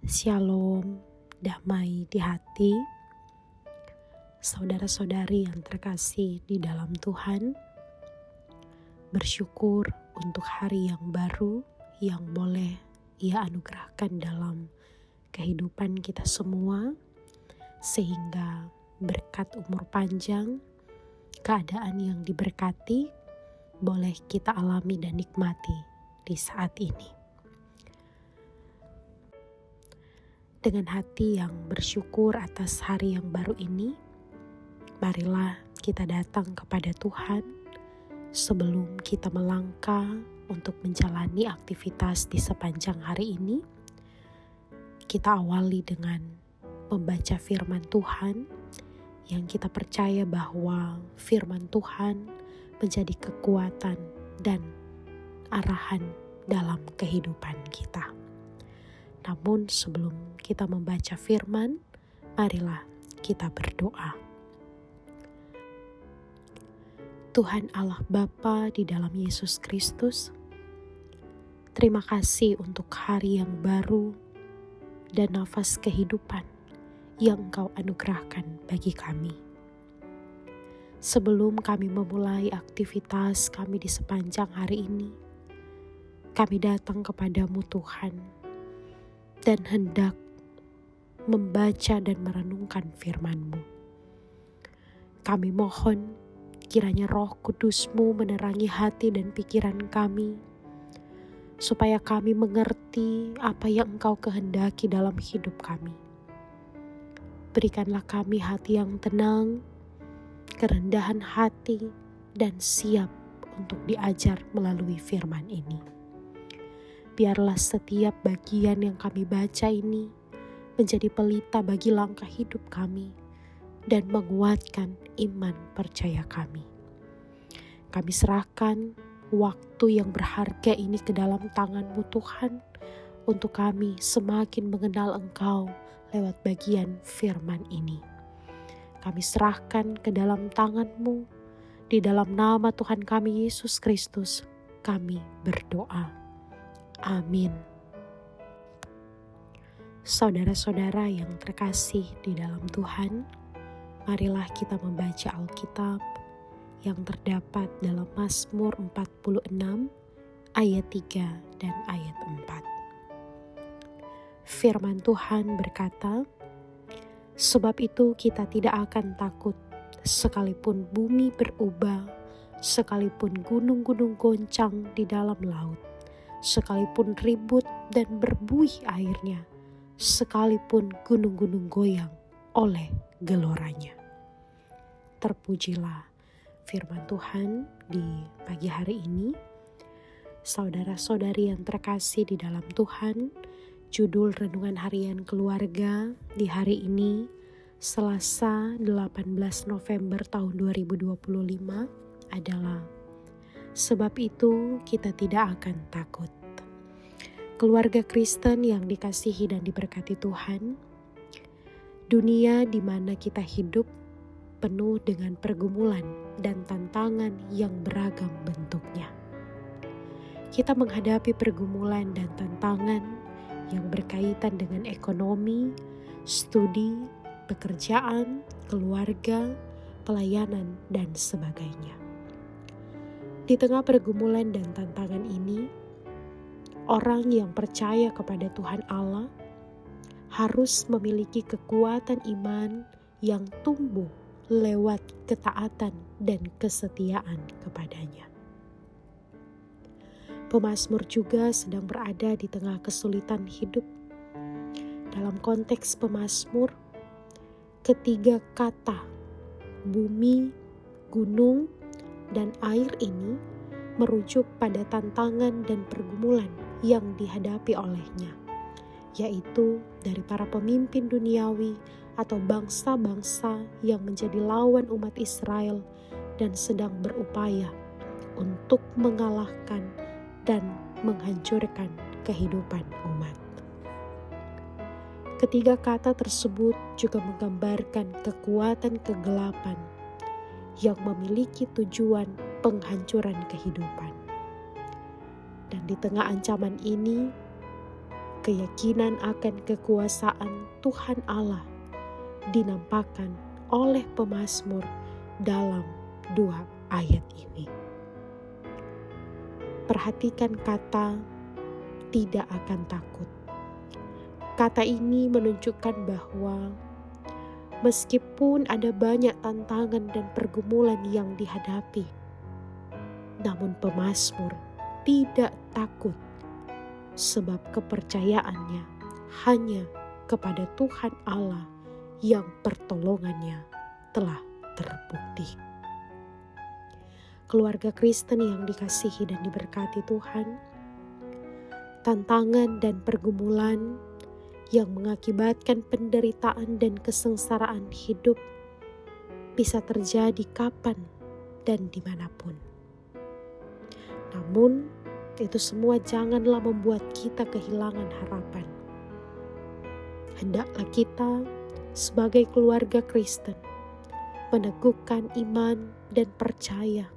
Shalom, damai di hati, saudara-saudari yang terkasih di dalam Tuhan. Bersyukur untuk hari yang baru yang boleh Ia anugerahkan dalam kehidupan kita semua, sehingga berkat umur panjang, keadaan yang diberkati, boleh kita alami dan nikmati di saat ini. Dengan hati yang bersyukur atas hari yang baru ini, marilah kita datang kepada Tuhan sebelum kita melangkah untuk menjalani aktivitas di sepanjang hari ini. Kita awali dengan membaca firman Tuhan yang kita percaya bahwa firman Tuhan menjadi kekuatan dan arahan dalam kehidupan kita. Namun sebelum kita membaca firman, marilah kita berdoa. Tuhan Allah Bapa di dalam Yesus Kristus, terima kasih untuk hari yang baru dan nafas kehidupan yang Engkau anugerahkan bagi kami. Sebelum kami memulai aktivitas kami di sepanjang hari ini, kami datang kepadamu Tuhan, dan hendak membaca dan merenungkan firman-Mu. Kami mohon kiranya Roh Kudus-Mu menerangi hati dan pikiran kami, supaya kami mengerti apa yang Engkau kehendaki dalam hidup kami. Berikanlah kami hati yang tenang, kerendahan hati, dan siap untuk diajar melalui firman ini. Biarlah setiap bagian yang kami baca ini menjadi pelita bagi langkah hidup kami dan menguatkan iman percaya kami. Kami serahkan waktu yang berharga ini ke dalam tangan-Mu Tuhan, untuk kami semakin mengenal Engkau lewat bagian firman ini. Kami serahkan ke dalam tangan-Mu, di dalam nama Tuhan kami Yesus Kristus, kami berdoa. Amin. Saudara-saudara yang terkasih di dalam Tuhan, marilah kita membaca Alkitab yang terdapat dalam Mazmur 46 ayat 3 dan ayat 4. Firman Tuhan berkata, "Sebab itu kita tidak akan takut, sekalipun bumi berubah, sekalipun gunung-gunung goncang di dalam laut, sekalipun ribut dan berbuih airnya, sekalipun gunung-gunung goyang oleh geloranya." Terpujilah firman Tuhan di pagi hari ini. Saudara-saudari yang terkasih di dalam Tuhan, judul renungan harian keluarga di hari ini, Selasa 18 November tahun 2025 adalah "Sebab itu kita tidak akan takut." Keluarga Kristen yang dikasihi dan diberkati Tuhan, dunia di mana kita hidup penuh dengan pergumulan dan tantangan yang beragam bentuknya. Kita menghadapi pergumulan dan tantangan yang berkaitan dengan ekonomi, studi, pekerjaan, keluarga, pelayanan, dan sebagainya. Di tengah pergumulan dan tantangan ini, orang yang percaya kepada Tuhan Allah harus memiliki kekuatan iman yang tumbuh lewat ketaatan dan kesetiaan kepadanya. Pemazmur juga sedang berada di tengah kesulitan hidup. Dalam konteks pemazmur, ketiga kata bumi, gunung, dan air ini merujuk pada tantangan dan pergumulan yang dihadapi olehnya, yaitu dari para pemimpin duniawi atau bangsa-bangsa yang menjadi lawan umat Israel dan sedang berupaya untuk mengalahkan dan menghancurkan kehidupan umat. Ketiga kata tersebut juga menggambarkan kekuatan kegelapan yang memiliki tujuan penghancuran kehidupan. Dan di tengah ancaman ini, keyakinan akan kekuasaan Tuhan Allah dinampakkan oleh pemazmur dalam 2 ayat ini. Perhatikan kata tidak akan takut. Kata ini menunjukkan bahwa meskipun ada banyak tantangan dan pergumulan yang dihadapi, namun pemazmur tidak takut sebab kepercayaannya hanya kepada Tuhan Allah yang pertolongannya telah terbukti. Keluarga Kristen yang dikasihi dan diberkati Tuhan, tantangan dan pergumulan yang mengakibatkan penderitaan dan kesengsaraan hidup bisa terjadi kapan dan dimanapun. Namun, itu semua janganlah membuat kita kehilangan harapan. Hendaklah kita sebagai keluarga Kristen meneguhkan iman dan percaya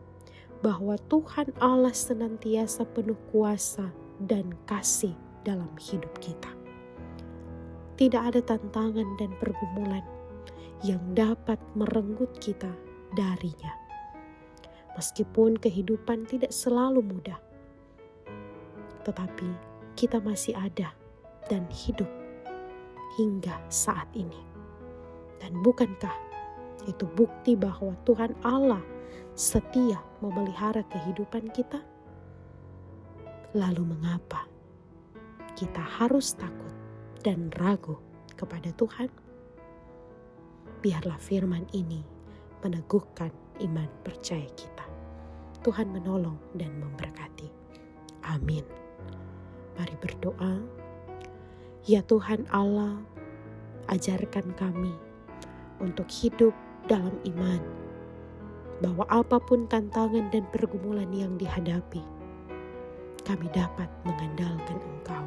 bahwa Tuhan Allah senantiasa penuh kuasa dan kasih dalam hidup kita. Tidak ada tantangan dan pergumulan yang dapat merenggut kita darinya. Meskipun kehidupan tidak selalu mudah, tetapi kita masih ada dan hidup hingga saat ini. Dan bukankah itu bukti bahwa Tuhan Allah setia memelihara kehidupan kita? Lalu mengapa kita harus takut dan ragu kepada Tuhan? Biarlah firman ini meneguhkan iman percaya kita. Tuhan menolong dan memberkati. Amin. Mari berdoa. Ya Tuhan Allah, ajarkan kami untuk hidup dalam iman, bahwa apapun tantangan dan pergumulan yang dihadapi, kami dapat mengandalkan Engkau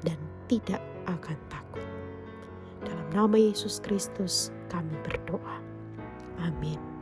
dan tidak akan takut. Dalam nama Yesus Kristus kami berdoa. Amin.